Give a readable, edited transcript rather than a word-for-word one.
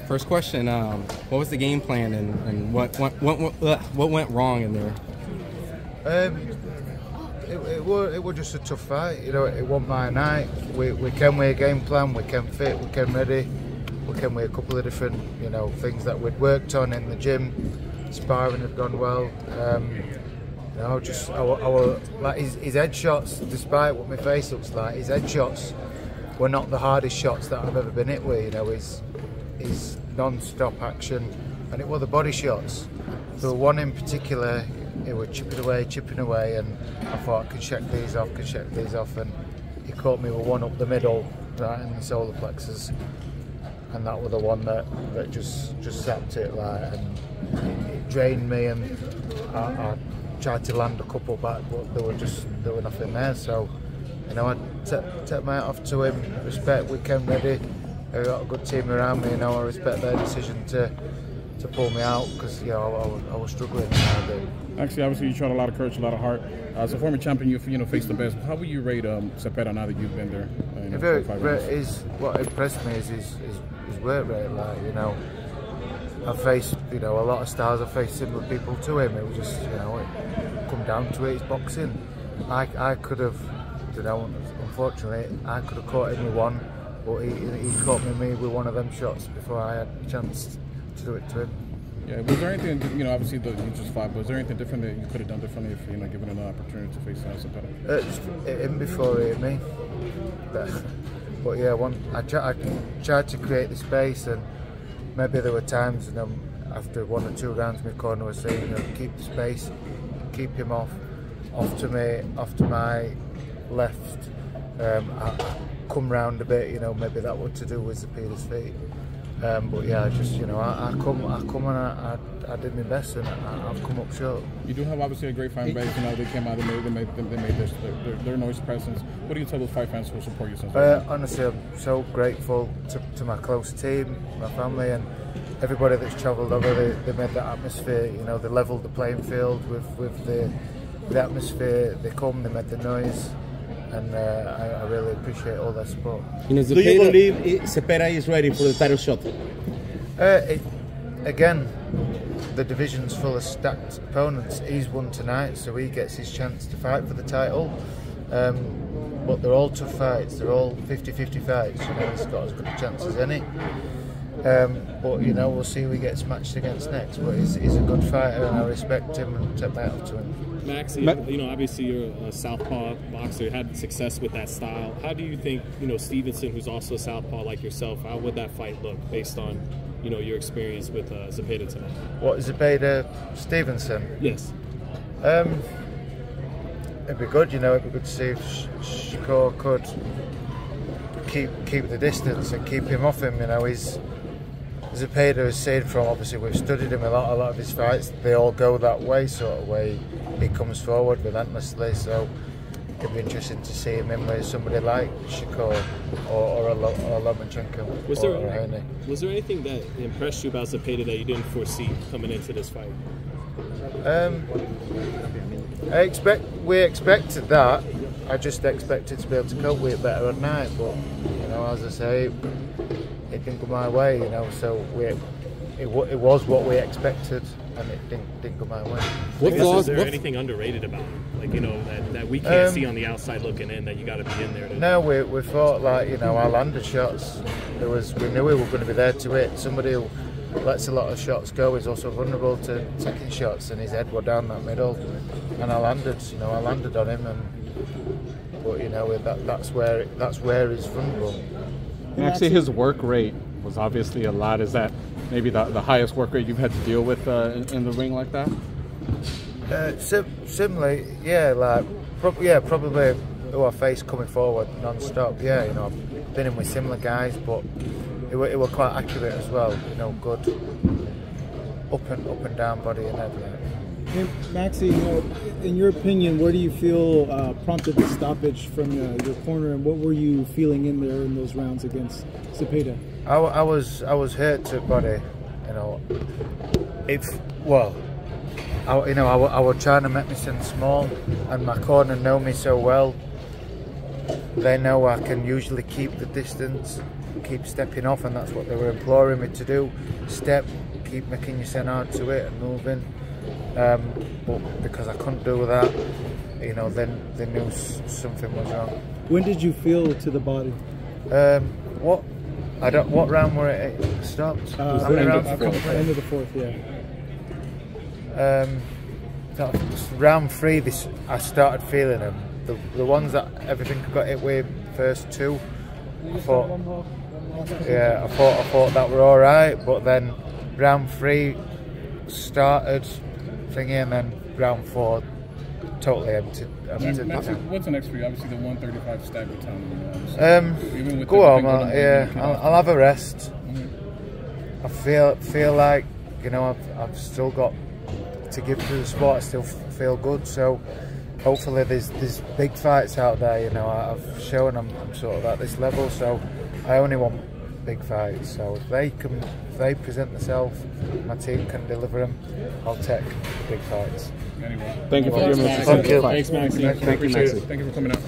First question, what was the game plan and what went wrong in there? It was just a tough fight, you know. It wasn't my night. We came with a game plan, we came fit, we came ready, we came with a couple of different, you know, things that we'd worked on in the gym. Sparring had gone well. You know, just our like his head shots, despite what my face looks like, his head shots were not the hardest shots that I've ever been hit with. You know, his non-stop action, and it were the body shots. The one in particular, it was chipping away, and I thought I could check these off, and he caught me with one up the middle, right in the solar plexus, and that was the one that just sapped it, like, and it drained me, and I tried to land a couple back, but there were nothing there. So, you know, I take my hat off to him. Respect, we came ready. I got a good team around me. You know, I respect their decision to pull me out, because, you know, I was struggling. Actually, obviously, you showed a lot of courage, a lot of heart. As a former champion, you faced the best. How would you rate Zepeda now that you've been there? What impressed me is his work rate. Like, you know, I faced, you know, a lot of stars. I faced similar people to him. It was just, you know, it come down to it. It's boxing. I could have, you know, unfortunately, I could have caught him with one, but he caught me with one of them shots before I had a chance to do it to him. Yeah, was there anything, you know, obviously you just fought, but was there anything different that you could have done differently if, you know, given an opportunity to face Zepeda? Just hit him before he hit me. But yeah, I tried to create the space, and maybe there were times, you know, after one or two rounds, my corner was saying, you know, keep the space, keep him off to me, off to my left. I come round a bit, you know, maybe that was to do with Zepeda's feet. But yeah, just, you know, I come and I did my best, and I've come up short. You do have obviously a great fan base. You know, they came out, they made their noise presence. What do you tell those fight fans who support you since? Honestly, I'm so grateful to my close team, my family, and everybody that's travelled over. They made that atmosphere. You know, they levelled the playing field with the atmosphere. They made the noise. And I really appreciate all their support. Do you believe Zepeda is ready for the title shot? Again, the division's full of stacked opponents. He's won tonight, so he gets his chance to fight for the title. But they're all tough fights. They're all 50-50 fights. You know, he's got as good a chance as any. But, you know, we'll see who he gets matched against next. But he's a good fighter, and I respect him and take my hat off to him. Maxi, you know, obviously you're a southpaw boxer, had success with that style. How do you think, you know, Stevenson, who's also a southpaw like yourself, how would that fight look based on, you know, your experience with Zepeda tonight? What, Zepeda Stevenson? Yes. It'd be good, you know. It'd be good to see if Shakur could keep the distance and keep him off him. You know, Zepeda has seen from, obviously we've studied him a lot of his fights, they all go that way, sort of way. He comes forward relentlessly, so it'd be interesting to see him in with somebody like Shakur or Lomachenko or Haney. Was there anything that impressed you about Zepeda that you didn't foresee coming into this fight? We expected that. I just expected to be able to cope with it better at night, but, you know, as I say, it didn't go my way, you know, so it was what we expected, and it didn't go my way. Is there anything underrated about him? Like, you know, that we can't see on the outside looking in, that you got to be in there? No, we thought, like, you know, our landed shots, we knew we were going to be there to hit. Somebody who lets a lot of shots go is also vulnerable to taking shots, and his head was down that middle, and I landed on him, but, you know, that's where he's vulnerable. Maxi, his work rate was obviously a lot. Is that maybe the highest work rate you've had to deal with in the ring like that? Similarly, yeah, like probably who I faced coming forward non-stop. Yeah, you know, I've been in with similar guys, but it were quite accurate as well. You know, good up and down body and everything. Hey, Maxi, you know, in your opinion, where do you feel prompted the stoppage from your corner, and what were you feeling in there in those rounds against Zepeda? I was hurt to body, you know. I was trying to make myself small, and my corner know me so well. They know I can usually keep the distance, keep stepping off, and that's what they were imploring me to do. Step, keep making your hard to it and moving. But because I couldn't do that, you know, then they knew something was wrong. When did you feel to the body? What round were it stopped? How many rounds? End of the fourth, yeah. Round 3, I started feeling them. The ones that everything got hit with, first 2, I thought that were all right. But then round 3 started thingy, and then round 4 totally emptied. Maxi, what's the next for you? Obviously, the 135 stagger time. Go on, man. Yeah, I'll have a rest. I feel like, you know, I've still got to give to the sport. I still feel good, so hopefully there's big fights out there. You know, I've shown I'm sort of at this level, so I only want big fights. So if they present themselves, my team can deliver them, I'll take big fights. Anyway, Thank you for giving us a Thank you. Thanks, Maxi. Thank you, Maxi. Thank you for coming out.